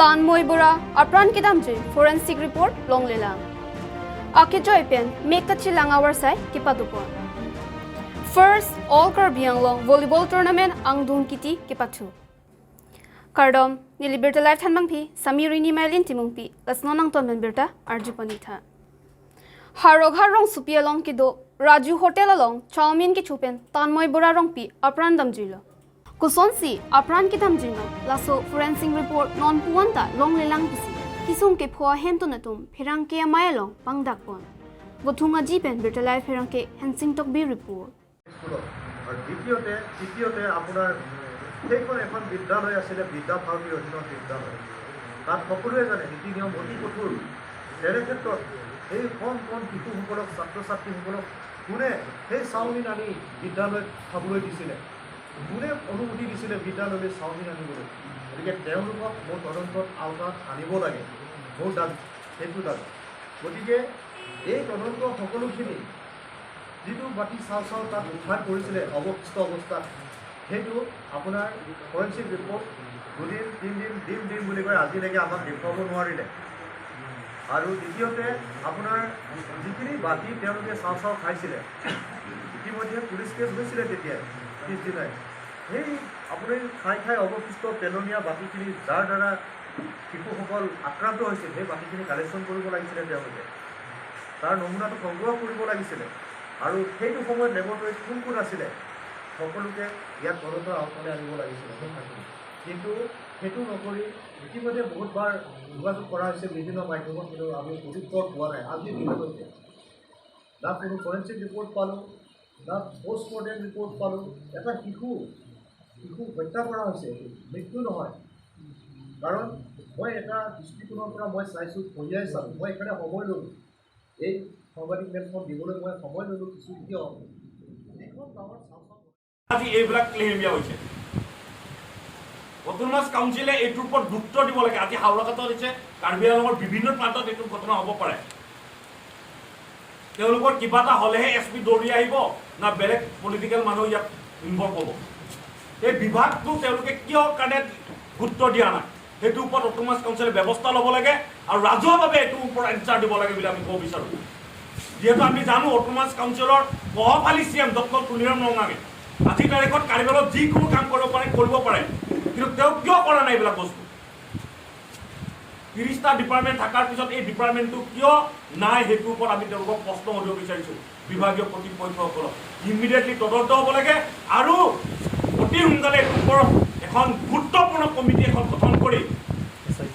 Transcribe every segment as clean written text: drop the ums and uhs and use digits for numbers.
Tanmoi Bora apran kedamjui forensic report longle. Akejoi pen make kachelang avarsai kepadopon. First all Karbi Anglong Volleyball tournament angdung kiti kepad. Kardom ni liberta life tanmangpi samirini mailin timungpi lasnonang ton berta arjupanitha. Harong supia long kido Raju hotel along chowmin ki chupen Tanmoi Bora Rongpi apran damjuilo. Kusonsi apran kedamjui no laso forensic report non puanta longle lang pisi kisung ke phua hento natum phirang ke amailong pangdak pon bothunga jipen bertalai phirang ke hensing tok bi report আর দ্বিতীয়তে আপোনাৰ সেইখন এখন বিদ্যালয় আছিলে বিদ্যা ভাৰতীৰ অধীনত বিদ্যালয় তাত সকলোৱে জানে নীতি নিয়ম অতি কঠোৰ তেনে ক্ষেত্ৰত এই কণ শিশুসকলক ছাত্ৰ ছাত্ৰীসকলক কোনে সেই চাউমিন আনি বিদ্যালয়ত খাবলৈ দিছিলে কোনে অনুমতি দিছিলে বিদ্যালয়লৈ চাউমিন আনিবলৈ গতিকে তেওঁলোকক মোৰ তদন্তত আওতাত আনিব লাগে মোৰ দাবী সেইটো দাবী গতিকে এই তদন্ত সকলোখিনি যিটো বাতি চাও তাত উদ্ধাৰ কৰিছিলে অৱশিষ্ট অৱস্থাত সেইটো আপোনাৰ ফৰেনচিক ৰিপৰ্ট দুদিন দিম বুলি কৈ আজিলৈকে আমাক দেখুৱাব নোৱাৰিলে আৰু দ্বিতীয়তে আপোনাৰ যিখিনি বাতি তেওঁলোকে চাও খাইছিলে ইতিমধ্যে পুলিচ কেছ হৈছিলে তেতিয়া পিছদিনাই সেই আপুনি খাই অৱশিষ্ট পেলনীয়া বাতিখিনি যাৰ দ্বাৰা শিশুসকল আক্ৰান্ত হৈছিল সেই বাতিখিনি কালেকশ্যন কৰিব লাগিছিলে তেওঁলোকে তাৰ নমুনাটো সংগ্ৰহ কৰিব লাগিছিলে আৰু সেইটো সময়ত লেবৰেটৰীত কোন আছিলে সকলোকে ইয়াত তদন্তৰ আওতালৈ আনিব লাগিছিলে কিন্তু সেইটো নকৰি ইতিমধ্যে বহুতবাৰ যোগাযোগ কৰা হৈছে বিভিন্ন মাধ্যমত কিন্তু আমি উত্তৰ পোৱা নাই আজি দিনলৈকে না কোনো ফৰেনচিক ৰিপৰ্ট পালোঁ না পষ্টমৰ্টেম ৰিপৰ্ট পালোঁ এটা শিশু হত্যা কৰা হৈছে মৃত্যু নহয় কাৰণ মই এটা দৃষ্টিকোণৰ পৰা মই চাইছোঁ কঢ়িয়াই চালোঁ মই এইকাৰণে সময় ল'লোঁ এই সাংবাদিক মেলখন দিবলৈ মই সময় ল'লোঁ কিছু কিয় এইখন গাঁৱৰ আজি এইবিলাক ক্লেইমিয়া হৈছে অটোনমাস কাউন্সিলে এইটোৰ ওপৰত গুৰুত্ব দিব লাগে আজি হাওৰাঘাটত হৈছে কাৰ্বি আংলঙৰ বিভিন্ন প্ৰান্তত এইটো ঘটনা হ'ব পাৰে তেওঁলোকৰ কিবা এটা হ'লেহে এছপি দৌৰি আহিব না বেলেগ পলিটিকেল মানুহ ইয়াত ইনভলভ হ'ব এই বিভাগটো তেওঁলোকে কিয় কাৰণে গুৰুত্ব দিয়া নাই সেইটোৰ ওপৰত অটোনমাস কাউন্সিলে ব্যৱস্থা ল'ব লাগে আৰু ৰাজহুৱাভাৱে এইটোৰ ওপৰত এনচাৰ দিব লাগে বুলি আমি ক'ব বিচাৰোঁ যিহেতু আমি জানো অটোনমাস কাউন্সিলৰ প্ৰভাৱশালী চিএম ডক্টৰ তুলিৰাম নঙাঙে আজিৰ তাৰিখত কাৰ্বিলত যিকোনো কাম কৰিব পাৰে কিন্তু তেওঁ কিয় কৰা নাই এইবিলাক বস্তু 30টা ডিপাৰ্টমেণ্ট থকাৰ পিছত এই ডিপাৰ্টমেণ্টটো কিয় নাই সেইটোৰ ওপৰত আমি তেওঁলোকক প্ৰশ্ন সুধিব বিচাৰিছোঁ বিভাগীয় কৰ্তৃপক্ষসকলক ইমিডিয়েটলি তদন্ত হ'ব লাগে আৰু অতি সোনকালে এইটোৰ ওপৰত এখন গুৰুত্বপূৰ্ণ কমিটি এখন গঠন কৰি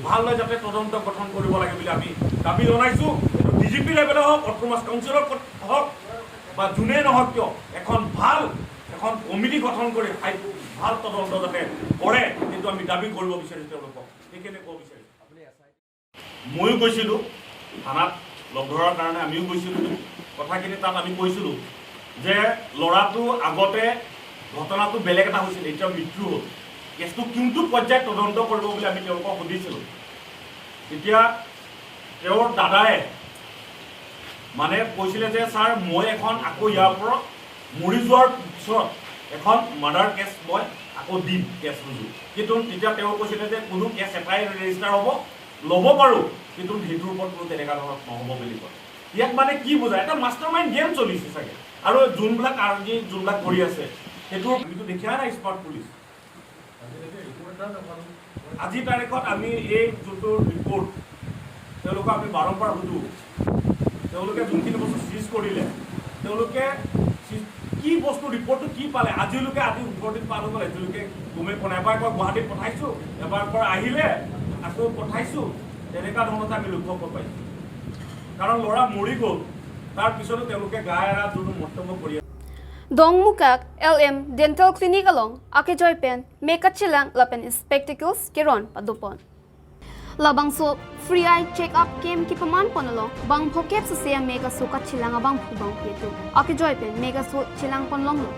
ভালদৰে যাতে তদন্ত গঠন কৰিব লাগে বুলি আমি দাবী জনাইছোঁ ডিজিপি লেভেলৰ হওক অটোনমাস কাউন্সিলৰ হওক বা যোনেই নহওক কিয় এখন কমিটি গঠন কৰি ভাল তদন্ত যাতে কৰে কিন্তু আমি দাবী কৰিব বিচাৰিছোঁ তেওঁলোকক সেইখিনি ক'ব বিচাৰিছোঁ ময়ো গৈছিলোঁ থানাত লগ ধৰাৰ কাৰণে আমিও গৈছিলোঁ কথাখিনি তাত আমি কৈছিলোঁ যে ল'ৰাটো আগতে ঘটনাটো বেলেগ এটা হৈছিল এতিয়া মৃত্যু হ'ল কেছটো কোনটো পৰ্যায়ত তদন্ত কৰিব বুলি আমি তেওঁলোকক সুধিছিলোঁ তেতিয়া তেওঁৰ দাদাই মানে কৈছিলে যে ছাৰ মই এখন আকৌ ইয়াৰ পৰা মৰি যোৱাৰ পিছত এখন মাৰ্ডাৰ কেছ মই আকৌ দিম কেছ ৰুজু কিন্তু তেতিয়া তেওঁ কৈছিলে যে কোনো কেছ এটাই ৰেজিষ্টাৰ হ'ব ল'ব পাৰোঁ কিন্তু সেইটোৰ ওপৰত কোনো তেনেকুৱা ধৰণৰ নহ'ব বুলি কয় ইয়াত মানে কি বুজায় এটা মাষ্টাৰ মাইণ্ড গেম চলিছে চাগে আৰু যোনবিলাক কৰি আছে সেইটো আমিতো দেখিয়া নাই স্মাৰ্ট পুলিচ আজিৰ তাৰিখত আমি এই যোনটো ৰিপৰ্ট তেওঁলোকক আমি বাৰম্বাৰ সুধোঁ তেওঁলোকে যোনখিনি বস্তু চিজ কৰিলে তেওঁলোকে কি বস্তু ৰিপৰ্টটো কি পালে আজিলৈকে আজি 18 দিন পাৰ হৈ গ'ল আজিলৈকে গমেই পোৱা নাই এবাৰ গুৱাহাটীত পঠাইছোঁ এবাৰ পৰা আহিলে আকৌ পঠাইছোঁ তেনেকুৱা ধৰণতে আমি লক্ষ্য কৰিব পাইছোঁ কাৰণ ল'ৰা মৰি গ'ল তাৰ পিছতো তেওঁলোকে গাই এৰা যোনটো মন্তব্য কৰি Dongmukak LM Dental Clinic along Akejoi pen make kachelang lapen spectacles keron padopon. Labangso free eye check up kem ki paman ponalo bang phokep se mega so kachelang abang phubang petu Akejoi pen mega so chelang pon longlo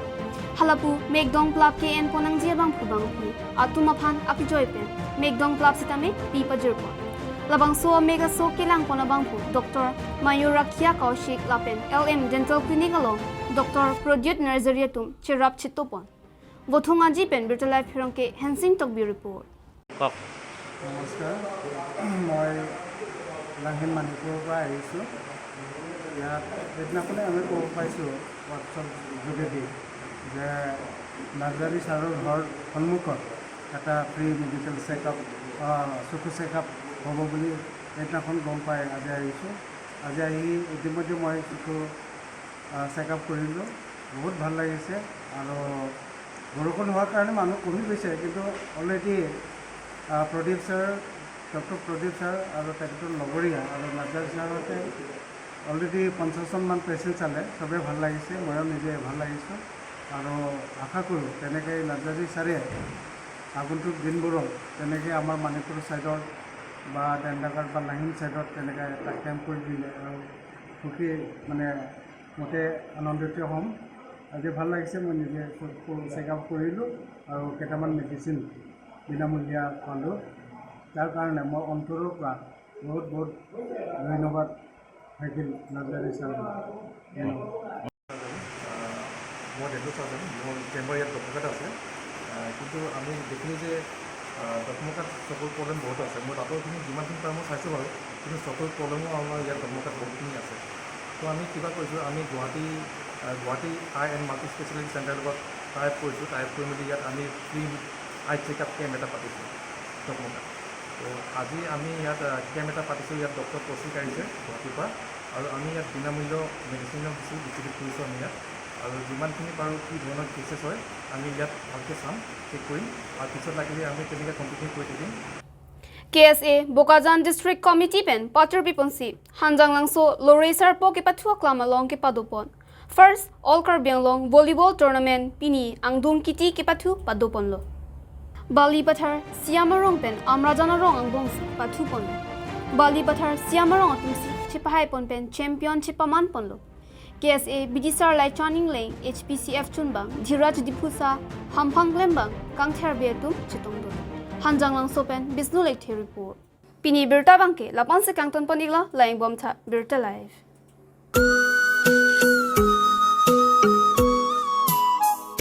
halapu make dong club ke en ponang je bang phubang pi atumaphan Akejoi pen make dong club sitame pi pajurpon Labangso mega so kelang pon abang phu Dr. Mayurakia Kaushik lapen LM Dental Clinic along Dr. Prodyut Narzariatum Chirap Chitopon Bothunga jipen bertalai phirangke hensing tokbi report নমস্কাৰ মই লাহিন মণিপুৰৰ পৰা আহিছোঁ ইয়াত সেইদিনাখনে আমি ক'ব পাইছোঁ হোৱাটছআপ যোগেদি যে নাৰ্জাৰী ছাৰৰ ঘৰ সন্মুখত এটা ফ্ৰী মেডিকেল চেকআপ চকু চেকআপ হ'ব বুলি সেইদিনাখন গম পাই আজি আহিছোঁ আজি আহি ইতিমধ্যে মই চকু চেকআপ কৰিলোঁ বহুত ভাল লাগিছে আৰু বৰষুণ হোৱাৰ কাৰণে মানুহ কমি গৈছে কিন্তু already Pradip sir doctor Pradip sir আৰু তেখেতৰ লগৰীয়া আৰু নাৰ্জাৰী ছাৰতে অলৰেডি 50জনমান পেচেণ্ট চালে চবেই ভাল লাগিছে ময়ো নিজে ভাল লাগিছোঁ আৰু আশা কৰোঁ তেনেকৈ নাৰ্জাৰী ছাৰে আগন্তুক দিনবোৰত তেনেকৈ আমাৰ মণিপুৰ ছাইডত বা দেন্দাগাৰ বা লাহিন ছাইডত তেনেকৈ এটা কেম্প কৰি দিলে আৰু সুখী মানে মতে আনন্দিত হ'ম আজি ভাল লাগিছে মই নিজে চেকআপ কৰিলোঁ আৰু কেইটামান মেডিচিন বিনামূলীয়া পালোঁ তাৰ কাৰণে মই অন্তৰৰ পৰা বহুত বহুত ধন্যবাদ থাকিল নাৰ্জাৰী ছাৰ মই ডেণ্টেল চাৰ্জন মোৰ চেম্বাৰ ইয়াত দক্ষকাত আছে কিন্তু আমি দেখিলোঁ যে দক্ষকাত চকুৰ প্ৰব্লেম বহুত আছে মই তাতোখিনি যিমানখিনি পাৰোঁ মই চাইছোঁ বাৰু কিন্তু চকুৰ প্ৰব্লেমো আমাৰ ইয়াত দক্ষকাত বহুতখিনি আছে তো আমি কিবা কৰিছোঁ আমি গুৱাহাটী আই এণ্ড মাল্টি স্পেচিয়েলিটি চেণ্টাৰৰ লগত টাইপ কৰিছোঁ টাইপ কৰি মেলি ইয়াত আমি ফ্ৰী আই চেকআপ কেম্প এটা পাতিছোঁ দক্ষকাত তো আজি আমি ইয়াত কেম্প এটা পাতিছোঁ ইয়াত ডক্টৰ কৌশিক আহিছে গুৱাহাটীৰ পৰা আৰু আমি ইয়াত বিনামূল্য মেডিচিনৰ ডিষ্ট্ৰিবিউট কৰিছোঁ আমি ইয়াত আৰু যিমানখিনি পাৰোঁ কি ধৰণৰ কেচেছ হয় আমি ইয়াত ভালকৈ চাম চেক কৰিম আৰু পিছত লাগিলে আমি তেনেকৈ কণ্টিনিউ কৰি থাকিম KSA Bokazan District Committee pen Pater Piponsi Hanjang Langso Loresar Po kepathu Anglong kepadopon. First all Karbi Anglong Volleyball Tournament Pini angdung kiti kepathu padopon lo. Bali Pathar Siamarong pen Amrajanarong angdung pathu pon. Bali Pathar Siamarong atumsi Chipahai pon pen Championship paman pon lo. KSA Bidisar Lai Chaning Leng HPCF Chunbang Dhiraj Dipusa Hamphang Lembang Kangthar Beatum Chitongdo. Hanjang Langso pen Bisnu Lake report. Pini Birta Bangke Lapan se Kangton Ponigla Laing Bomta Birta Live.